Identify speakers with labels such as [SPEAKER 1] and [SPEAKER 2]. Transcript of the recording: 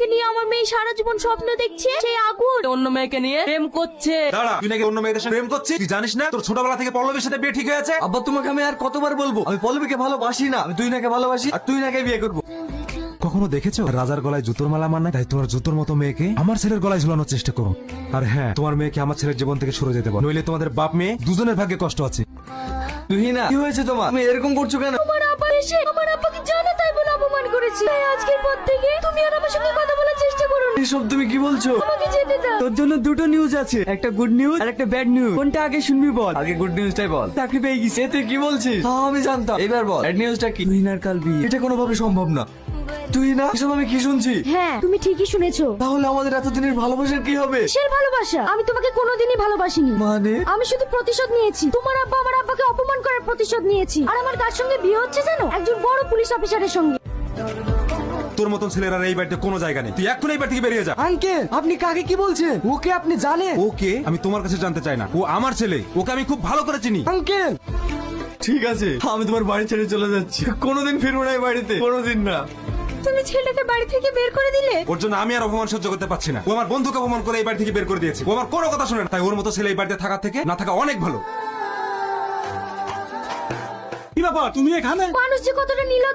[SPEAKER 1] যাকে নিয়ে আমার মেয়ে সারা জীবন স্বপ্ন দেখছে সেই আগুন
[SPEAKER 2] অন্য মেয়েকে নিয়ে প্রেম করছে।
[SPEAKER 3] দাঁড়া, তুই নাকি অন্য মেয়েদের সাথে প্রেম করছিস? তুই জানিস না তোর ছোটবেলা থেকে পল্লবীর সাথে বিয়ে ঠিক হয়েছে?
[SPEAKER 4] আব্বা তোমাকে আমি আর কতবার বলবো আমি পল্লবীকে ভালোবাসি না, আমি তুই নাকে ভালোবাসি আর তুই নাকে বিয়ে করবো।
[SPEAKER 3] কখনো দেখেছো রাজার গলায় জুতোর মালা মানায়? তাই তোমার জুতোর মতো মেয়েকে আমার ছেলের গলায় ঝুলানোর চেষ্টা করো। আর হ্যাঁ, তোমার মেয়েকে আমার ছেলের জীবন থেকে সরে যেতে বলো, নইলে তোমাদের বাপ মেয়ে দুজনের ভাগ্যে কষ্ট আছে।
[SPEAKER 4] তুই না কি হয়েছে তোমার, তুমি এরকম করছো কেন?
[SPEAKER 1] আমার আব্বা এসে আমার আব্বাকে জানা তাই বলে অপমান করেছে। তাই আজকের পর থেকে তুমি আর আমার সঙ্গে কথা বলার চেষ্টা করো না।
[SPEAKER 4] এসব তুমি কি বলছো?
[SPEAKER 1] আমাকে যেতে দাও।
[SPEAKER 4] তোর জন্য দুটো নিউজ আছে, একটা গুড নিউজ আর একটা ব্যাড নিউজ। কোনটা আগে শুনবি বল? আগে গুড নিউজটাই বল। চাকরি পেয়ে গেছি। তুই কি বলছিস? হ্যাঁ আমি জানতাম। এবার বল ব্যাড নিউজটা কি? তুই না কাল বিয়ে, এটা কোনোভাবে সম্ভব না। তুই না এসব আমি কি শুনছি?
[SPEAKER 1] হ্যাঁ তুমি ঠিকই শুনেছো।
[SPEAKER 4] তাহলে আমাদের এতদিনের ভালোবাসার কি হবে?
[SPEAKER 1] কিসের ভালোবাসা? আমি তোমাকে কোনোদিনই ভালোবাসিনি।
[SPEAKER 4] মানে
[SPEAKER 1] আমি শুধু প্রতিশোধ নিয়েছি। তোমার আব্বা আমার আব্বাকে অপমান করার প্রতিশোধ নিয়েছি। আর আমার কার সঙ্গে বিয়ে হচ্ছে জানো? একজন বড় পুলিশ অফিসারের সঙ্গে।
[SPEAKER 3] তোর মতন ছেলেরা এই বাড়িতে কোনো জায়গা নেই। তুই এখন এই বাড়ি থেকে বেরিয়ে যা।
[SPEAKER 4] আঙ্কেল আপনি কাকে কি বলছেন? ওকে আপনি জানেন?
[SPEAKER 3] ওকে আমি তোমার কাছে জানতে চাই না, ও আমার ছেলে, ওকে আমি খুব ভালো করে চিনি।
[SPEAKER 4] আঙ্কেল ঠিক আছে, আমি তোমার বাড়ি ছেড়ে চলে যাচ্ছি। কোনোদিন ফিরবো না এই বাড়িতে, কোনোদিন না।
[SPEAKER 1] তুমি ছেলেটাকে বাড়ি থেকে বের করে দিলে।
[SPEAKER 3] ওর জন্য আমি আর অপমান সহ্য করতে পারছি না। ও আমার বন্ধুকে অপমান করে এই বাড়ি থেকে বের করে দিয়েছে। ও আমার কোনো কথা শুনে না। তাই ওর মতো ছেলে এই বাড়িতে থাকার থেকে না থাকা অনেক ভালো।
[SPEAKER 5] কি ব্যাপার তুমি এখানে?
[SPEAKER 1] মানুষ যে কতটা নির্লজ্জ